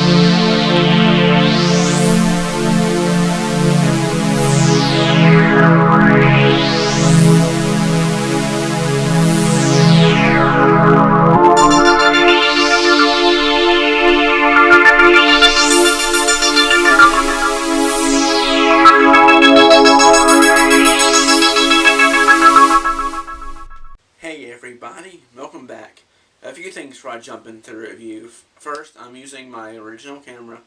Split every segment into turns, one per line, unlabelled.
Hey everybody, welcome back. A few things before I jump into the review. First, I'm using my original camera.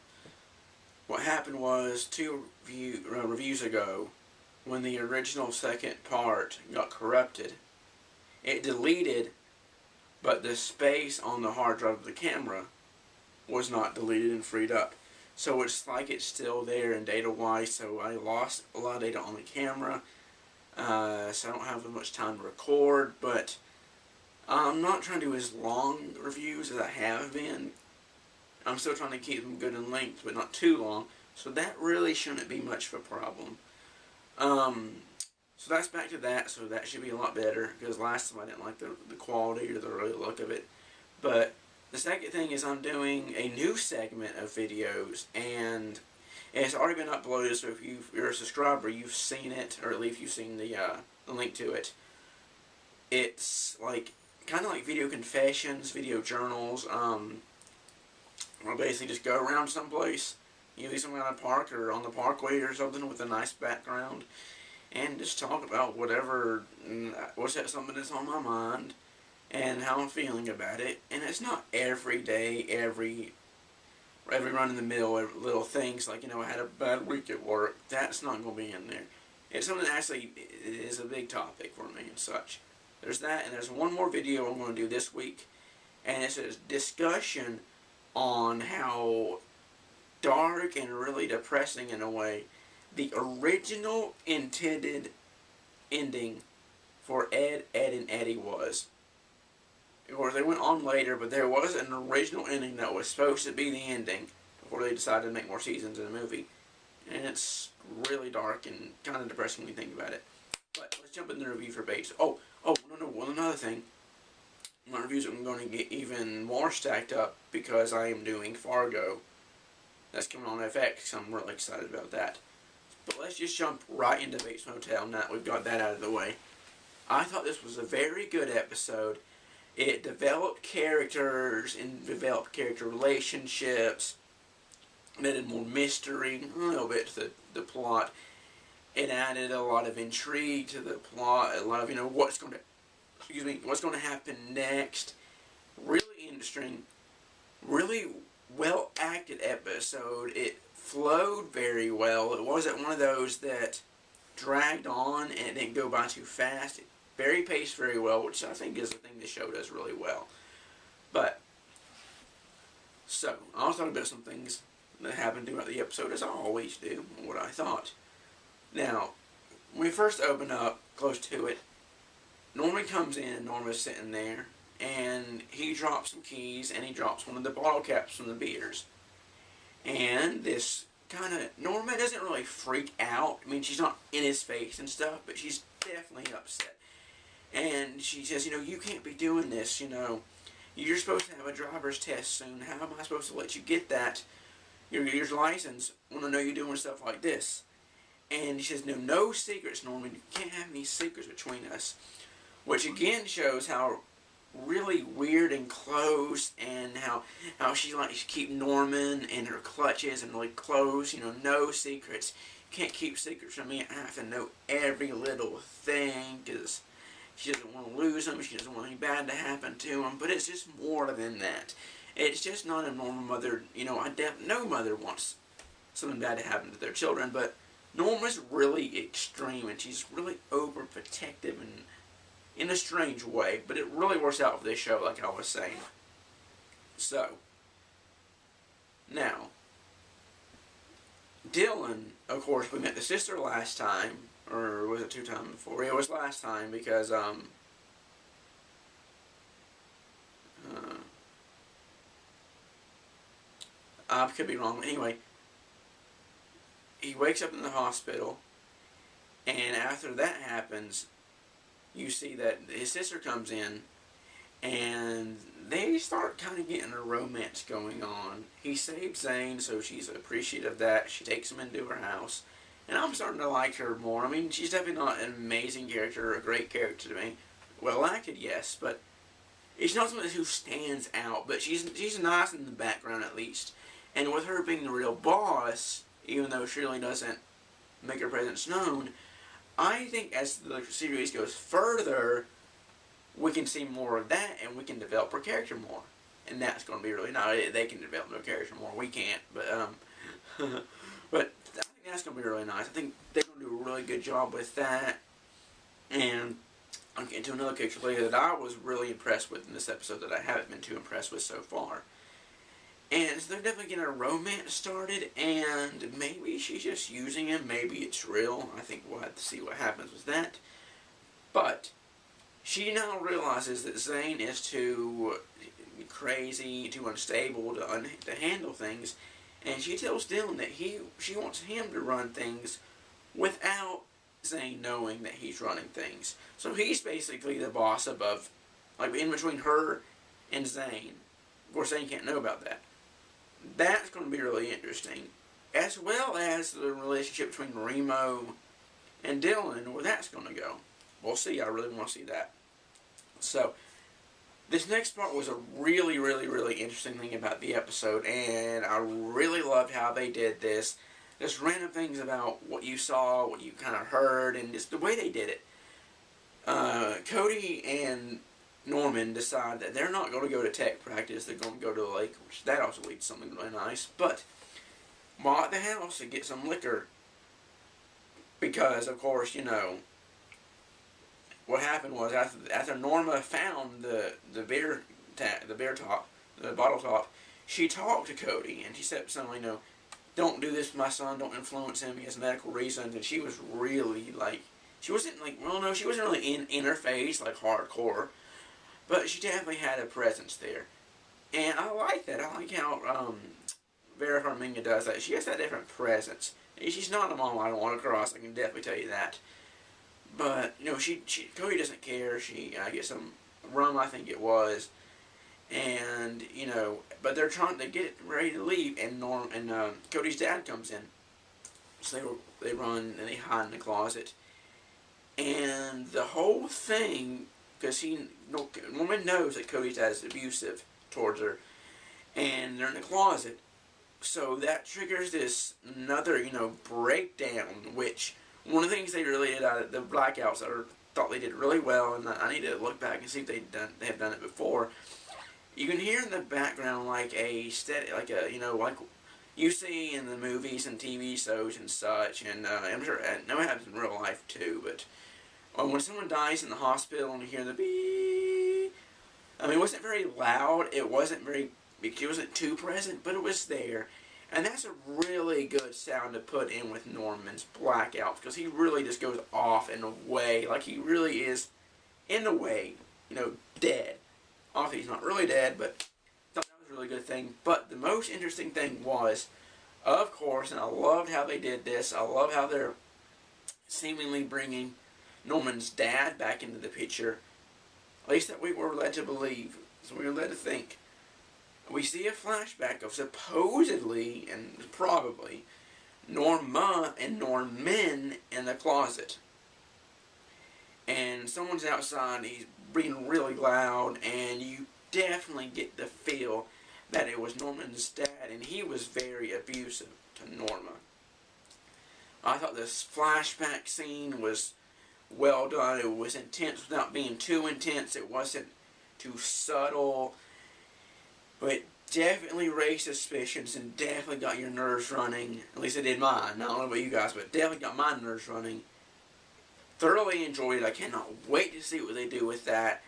What happened was two reviews ago, when the original second part got corrupted, it deleted, but the space on the hard drive of the camera was not deleted and freed up. So it's like it's still there in data-wise, so I lost a lot of data on the camera. So I don't have as much time to record, but I'm not trying to do as long reviews as I have been. I'm still trying to keep them good in length, but not too long, so that really shouldn't be much of a problem. So that's back to that, so that should be a lot better, because last time I didn't like the quality or the real look of it. But the second thing is I'm doing a new segment of videos, and it's already been uploaded, so if you're a subscriber, you've seen it, or at least you've seen the link to it. It's like kind of like video confessions, video journals. I'll basically just go around someplace, usually somewhere in a park or on the parkway or something with a nice background, and just talk about whatever, something that's on my mind, and how I'm feeling about it. And it's not every day, every run in the mill, little things like, I had a bad week at work. That's not going to be in there. It's something that actually is a big topic for me and such. There's that, and there's one more video I'm going to do this week, and it's a discussion on how dark and really depressing, in a way, the original intended ending for Ed, and Eddie was. Of course, they went on later, but there was an original ending that was supposed to be the ending before they decided to make more seasons of the movie. And it's really dark and kind of depressing when you think about it. But let's jump in the review for base. One another thing. My reviews are going to get even more stacked up because I am doing Fargo. That's coming on FX, so I'm really excited about that. But let's just jump right into Bates Motel now that we've got that out of the way. I thought this was a very good episode. It developed characters and developed character relationships. It added more mystery, a little bit to the plot. It added a lot of intrigue to the plot, a lot of, what's going to happen next. Really interesting, really well acted episode. It flowed very well. It wasn't one of those that dragged on and it didn't go by too fast. Very paced very well, which I think is the thing the show does really well. But, so, I'll talk about some things that happened throughout the episode, as I always do, what I thought. Now, when we first open up, close to it, Norman comes in, and Norma's sitting there, and he drops some keys, and he drops one of the bottle caps from the beers. And this Norma doesn't really freak out. I mean, she's not in his face and stuff, but she's definitely upset. And she says, you can't be doing this, You're supposed to have a driver's test soon. How am I supposed to let you get that? Your license. I want to know you're doing stuff like this. And she says, no secrets, Norman. You can't have any secrets between us. Which again shows how really weird and close, and how she likes to keep Norman in her clutches and really close. No secrets. You can't keep secrets from me. I have to know every little thing, because she doesn't want to lose him. She doesn't want anything bad to happen to him. But it's just more than that. It's just not a normal mother. No mother wants something bad to happen to their children. But Norma's really extreme, and she's really overprotective and in a strange way. But it really works out for this show, like I was saying. So, now, Dylan, of course, we met the sister last time. Or was it 2 times before? It was last time because, I could be wrong. Anyway, he wakes up in the hospital, and after that happens, you see that his sister comes in, and they start kind of getting a romance going on. He saved Zane, so she's appreciative of that. She takes him into her house. And I'm starting to like her more. I mean, she's definitely not an amazing character or a great character to me. Well acted, yes, but she's not someone who stands out. But she's nice in the background, at least. And with her being the real boss, even though she really doesn't make her presence known, I think as the series goes further, we can see more of that, and we can develop her character more. And that's going to be really nice. They can develop their character more. We can't, but but I think that's going to be really nice. I think they're going to do a really good job with that. And I'll get into another character later that I was really impressed with in this episode that I haven't been too impressed with so far. And so they're definitely getting a romance started, and maybe she's just using him, maybe it's real. I think we'll have to see what happens with that. But she now realizes that Zane is too crazy, too unstable to handle things, and she tells Dylan that she wants him to run things without Zane knowing that he's running things. So he's basically the boss above, like in between her and Zane. Of course, Zane can't know about that. That's going to be really interesting, as well as the relationship between Remo and Dylan, where that's going to go. We'll see. I really want to see that. So, this next part was a really, really, really interesting thing about the episode, and I really loved how they did this. Just random things about what you saw, what you kind of heard, and just the way they did it. Cody and Norman decide that they're not going to go to tech practice, they're going to go to the lake, which that also leads to something really nice. But while at the house to get some liquor, because of course, you know, what happened was after Norma found the bottle top, she talked to Cody and she said something, you know, don't do this with my son, don't influence him, he has medical reasons. And she was really like, she wasn't like, well, no, she wasn't really in her face like hardcore. But she definitely had a presence there. And I like that. I like how Vera Farmiga does that. She has that different presence. She's not a mom I don't want to cross, I can definitely tell you that. But, you know, Cody doesn't care. She gets some rum, I think it was. And, you know, but they're trying to get ready to leave, and Cody's dad comes in. So they run and they hide in the closet. And the whole thing, because Norman knows that Cody's dad is abusive towards her, and they're in the closet, so that triggers this another, you know, breakdown. Which one of the things they really did out of the blackouts, I thought they did really well, and I need to look back and see if they have done it before. You can hear in the background like a steady, like a, you know, like you see in the movies and TV shows and such, and I'm sure it happens in real life too, but when someone dies in the hospital and you hear the beep, I mean, it wasn't very loud, it wasn't too present, but it was there. And that's a really good sound to put in with Norman's blackouts, because he really just goes off in a way, like he really is, in a way, you know, dead. Obviously he's not really dead, but I thought that was a really good thing. But the most interesting thing was, of course, and I loved how they did this, I love how they're seemingly bringing Norman's dad back into the picture, at least that we were led to believe, so we were led to think. We see a flashback of supposedly, and probably, Norma and Norman in the closet. And someone's outside, he's being really loud, and you definitely get the feel that it was Norman's dad, and he was very abusive to Norma. I thought this flashback scene was well done. It was intense without being too intense. It wasn't too subtle. But it definitely raised suspicions and definitely got your nerves running. At least it did mine. I don't know about you guys, but it definitely got my nerves running. Thoroughly enjoyed it. I cannot wait to see what they do with that.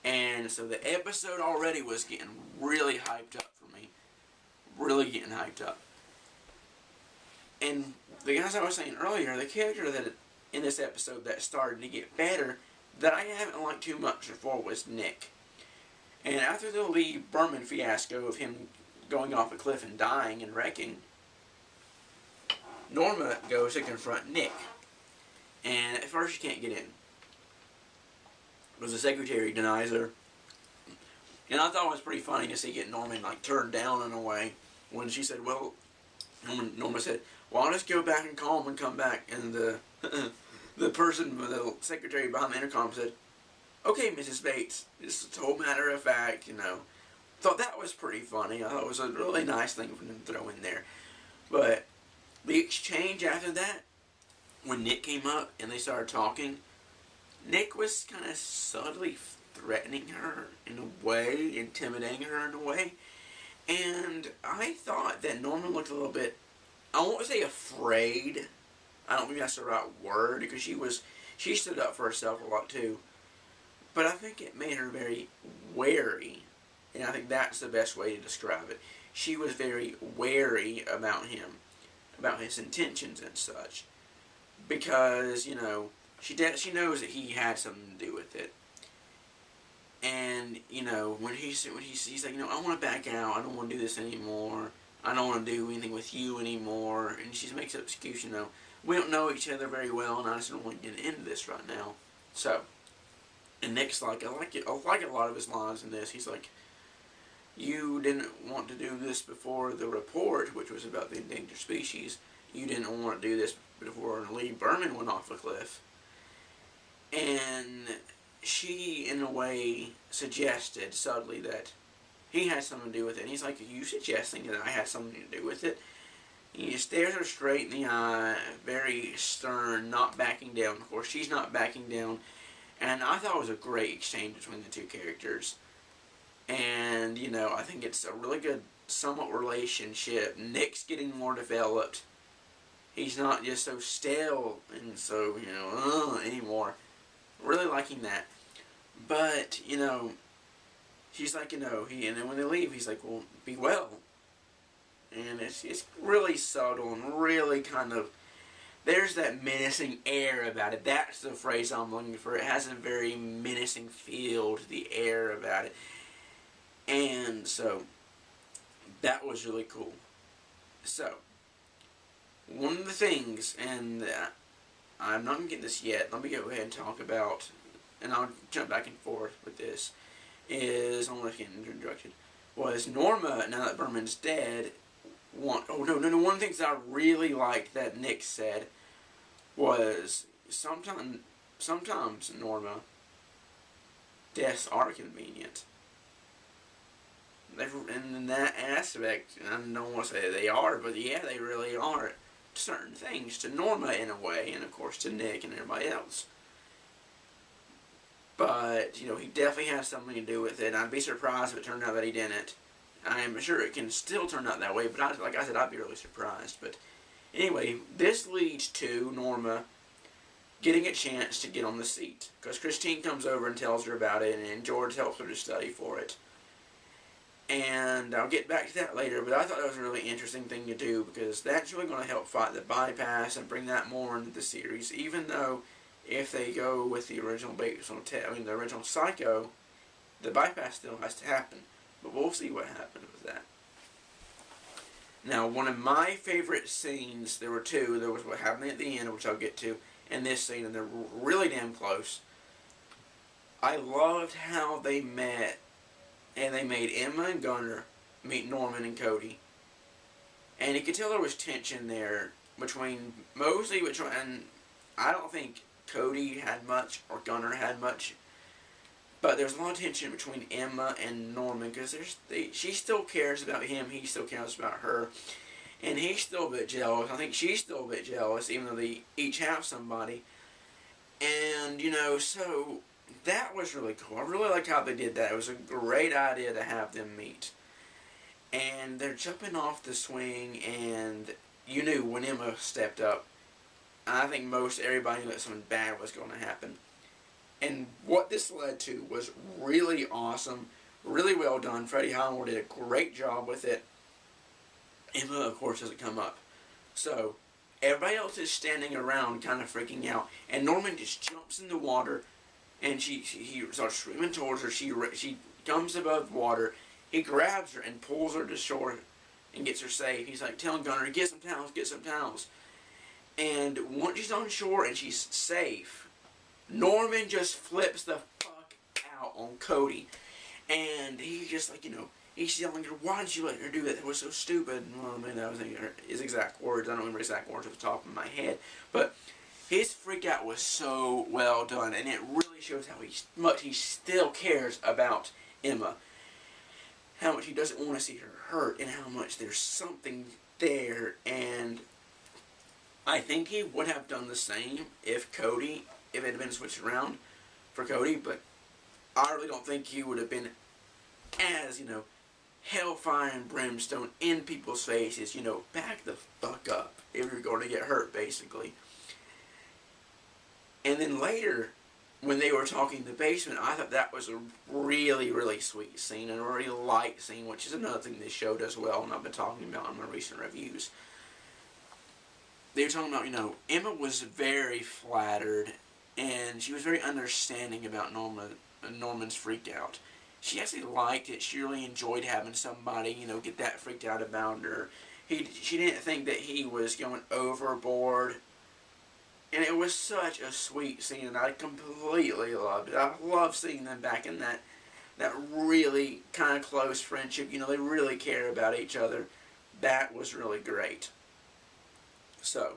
And so the episode already was getting really hyped up for me. Really getting hyped up. And the guys I was saying earlier, the character that in this episode that started to get better, that I haven't liked too much before, was Nick. And after the Lee Berman fiasco of him going off a cliff and dying and wrecking, Norma goes to confront Nick. And at first she can't get in, because the secretary denies her, And I thought it was pretty funny to see get Norman like turned down in a way when she said, well, Norma said, well, I'll just go back and call him and come back. And the the person, the secretary behind the intercom said, okay, Mrs. Bates, it's a whole matter of fact, you know. Thought that was pretty funny. I thought it was a really nice thing for them to throw in there. But the exchange after that, when Nick came up and they started talking, Nick was kind of subtly threatening her in a way, intimidating her in a way. And I thought that Norman looked a little bit, I won't say afraid. I don't think that's the right word, because she stood up for herself a lot too. But I think it made her very wary. And I think that's the best way to describe it. She was very wary about him, about his intentions and such. Because, you know, she knows that he had something to do with it. And, you know, when he's like, you know, I want to back out. I don't want to do this anymore. I don't want to do anything with you anymore. And she makes an excuse, you know, we don't know each other very well, and I just don't want to get into this right now. So, and Nick's like, I like a lot of his lines in this. He's like, you didn't want to do this before the report, which was about the endangered species. You didn't want to do this before Lee Berman went off a cliff. And she, in a way, suggested subtly that he had something to do with it. And he's like, are you suggesting that I had something to do with it? He stares her straight in the eye, very stern, not backing down. Of course, she's not backing down. And I thought it was a great exchange between the two characters. And, you know, I think it's a really good, somewhat relationship. Nick's getting more developed. He's not just so stale and so, you know, anymore. Really liking that. But, you know, she's like, you know, and then when they leave, he's like, well, be well. And it's really subtle and really kind of, there's that menacing air about it. That's the phrase I'm looking for. It has a very menacing feel to the air about it. And so, that was really cool. So, one of the things, and I'm not going to get this yet, let me go ahead and talk about, and I'll jump back and forth with this, is, I want to get introduction, was Norma, now that Berman's dead, one of the things I really liked that Nick said was, sometimes, Norma, deaths are convenient. And in that aspect, I don't want to say they are, but yeah, they really are certain things to Norma in a way, and of course to Nick and everybody else. But, you know, he definitely has something to do with it. I'd be surprised if it turned out that he didn't. I am sure it can still turn out that way, but like I said, I'd be really surprised. But anyway, this leads to Norma getting a chance to get on the seat, because Christine comes over and tells her about it, and George helps her to study for it. And I'll get back to that later, but I thought that was a really interesting thing to do, because that's really going to help fight the bypass and bring that more into the series, even though if they go with the original the original Psycho, the bypass still has to happen. But we'll see what happens with that. Now, one of my favorite scenes, there were two. There was what happened at the end, which I'll get to, and this scene, and they're really damn close. I loved how they met, and they made Emma and Gunnar meet Norman and Cody. And you could tell there was tension there between, and I don't think Cody had much, or Gunnar had much, but there's a lot of tension between Emma and Norman, because she still cares about him, he still cares about her, and he's still a bit jealous. I think she's still a bit jealous, even though they each have somebody. And, you know, so that was really cool. I really liked how they did that. It was a great idea to have them meet. And they're jumping off the swing, and you knew when Emma stepped up, I think most everybody knew that something bad was going to happen. And what this led to was really awesome, really well done. Freddie Highmore did a great job with it. Emma, of course, doesn't come up. So, everybody else is standing around kind of freaking out. And Norman just jumps in the water, and he starts swimming towards her. She comes above water. He grabs her and pulls her to shore and gets her safe. He's like telling Gunnar, get some towels, get some towels. And once she's on shore and she's safe, Norman just flips the fuck out on Cody. And he's just like, he's yelling at her, why did you let her do that? That was so stupid. Well, I mean, that was his exact words. I don't remember exact words off the top of my head. But his freak out was so well done, and it really shows how much he still cares about Emma. How much he doesn't want to see her hurt, and how much there's something there. And I think he would have done the same if it had been switched around for Cody, but I really don't think he would have been as, hellfire and brimstone in people's faces, back the fuck up if you're going to get hurt, basically. And then later, when they were talking in the basement, I thought that was a really, really sweet scene, and a really light scene, which is another thing this show does well, and I've been talking about in my recent reviews. They were talking about, Emma was very flattered, and she was very understanding about Norman's freaked out. She actually liked it. She really enjoyed having somebody, get that freaked out about her. She didn't think that he was going overboard. And it was such a sweet scene, and I completely loved it. I love seeing them back in that really kind of close friendship. They really care about each other. That was really great. So,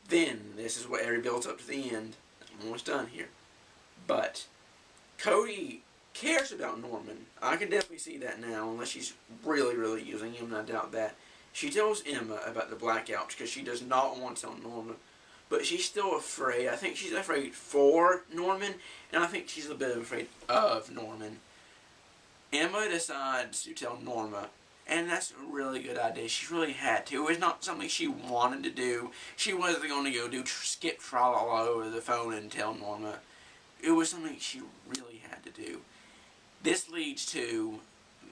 then, this is what every builds up to the end. I'm almost done here. But Cody cares about Norman. I can definitely see that now, unless she's really, really using him, and I doubt that. She tells Emma about the blackouts because she does not want to tell Norman. But she's still afraid. I think she's afraid for Norman, and I think she's a bit afraid of Norman. Emma decides to tell Norma, and that's a really good idea. She really had to. It was not something she wanted to do. She wasn't going to go do skip tra-la-la over the phone and tell Norma. It was something she really had to do. This leads to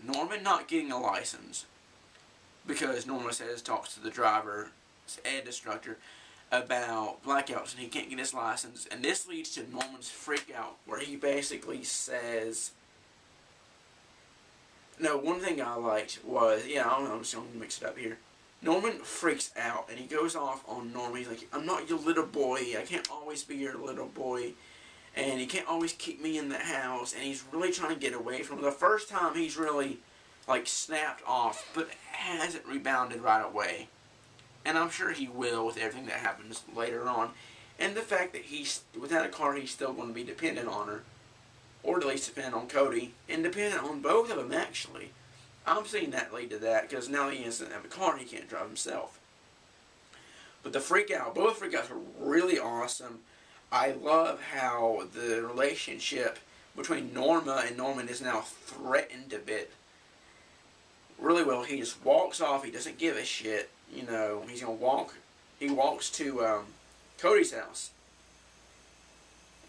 Norman not getting a license because Norma talks to the driver, ed instructor, about blackouts, and he can't get his license. And this leads to Norman's freak out, where he basically says, no, one thing I liked was, I'm just going to mix it up here. Norman freaks out, and he goes off on Norma. He's like, I'm not your little boy. I can't always be your little boy. And you can't always keep me in the house. And he's really trying to get away from her. The first time he's really, snapped off, but hasn't rebounded right away. And I'm sure he will with everything that happens later on. And the fact that without a car, he's still going to be dependent on her. Or at least dependent on Cody. And dependent on both of them, actually. I'm seeing that lead to that, because now he doesn't have a car and he can't drive himself. But both freakouts are really awesome. I love how the relationship between Norma and Norman is now threatened a bit. Really well. He just walks off. He doesn't give a shit. He's going to walk. He walks to Cody's house.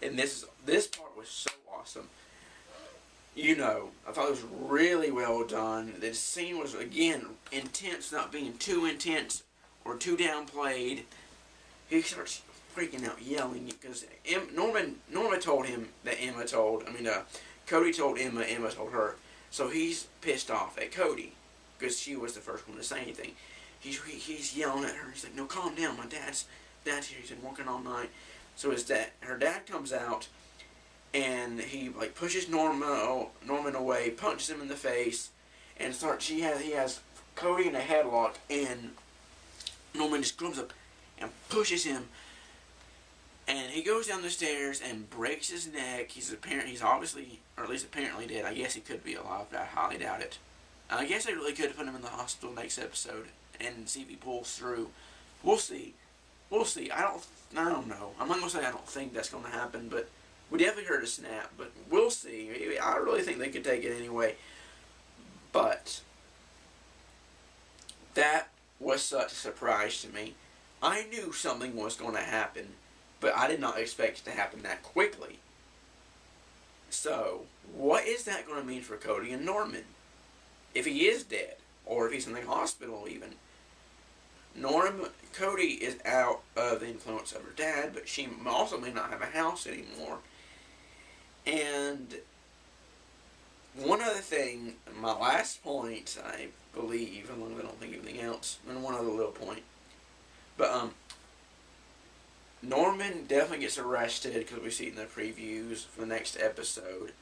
And this part was so awesome. I thought it was really well done. The scene was, again, intense, not being too intense or too downplayed. He starts freaking out, yelling, because Norma told him that Cody told Emma, Emma told her. So he's pissed off at Cody, because she was the first one to say anything. He's yelling at her. He's like, no, calm down, my dad's here. He's been working all night. So her dad comes out, and he pushes Norman away, punches him in the face, and he has Cody in a headlock, and Norman just comes up and pushes him, and he goes down the stairs and breaks his neck. He's obviously, or at least apparently dead. I guess he could be alive, but I highly doubt it. I guess they really could put him in the hospital next episode and see if he pulls through. We'll see. I don't know. I'm not going to say I don't think that's going to happen, but we definitely heard a snap, but we'll see. I really think they could take it anyway. But that was such a surprise to me. I knew something was going to happen, but I did not expect it to happen that quickly. So, what is that going to mean for Cody and Norman? If he is dead, or if he's in the hospital even. Cody is out of the influence of her dad, but she also may not have a house anymore. And one other thing, my last point, I believe, as long as I don't think of anything else, and one other little point. But, Norman definitely gets arrested, because we see it in the previews for the next episode.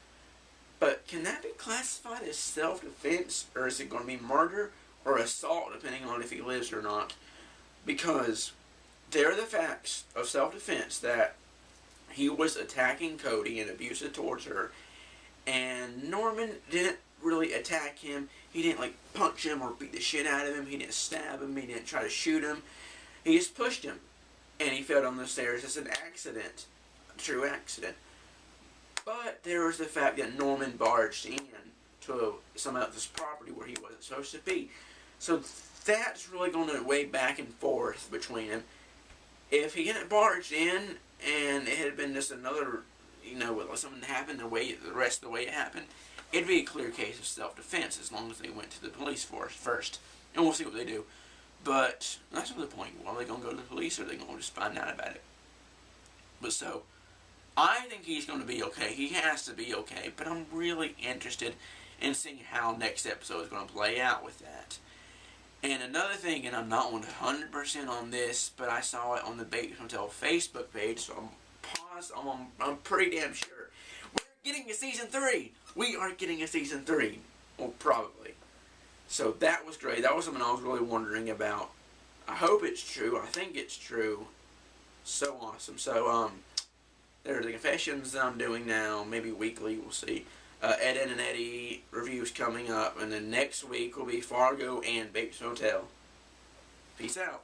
But can that be classified as self-defense, or is it going to be murder or assault, depending on if he lives or not? Because there are the facts of self-defense, that he was attacking Cody and abusive towards her, and Norman didn't really attack him. He didn't like punch him or beat the shit out of him. He didn't stab him. He didn't try to shoot him. He just pushed him, and he fell down the stairs. It's an accident, a true accident. But there was the fact that Norman barged in to someone else's property where he wasn't supposed to be. So that's really going to weigh back and forth between them. If he hadn't barged in and it had been just another, something happened the rest of the way it happened, it'd be a clear case of self-defense as long as they went to the police force first. And we'll see what they do. But that's not the point. Are they going to go to the police, or are they going to just find out about it? But so, I think he's going to be okay. He has to be okay. But I'm really interested in seeing how next episode is going to play out with that. And another thing, and I'm not 100% on this, but I saw it on the Bates Motel Facebook page, so I'm pretty damn sure. We're getting a season 3. We are getting a season 3. Well, probably. So that was great. That was something I was really wondering about. I hope it's true. I think it's true. So awesome. So, there are the confessions that I'm doing now, maybe weekly, we'll see. Ed, Ed, and Eddie reviews coming up, and then next week will be Fargo and Bates Motel. Peace out.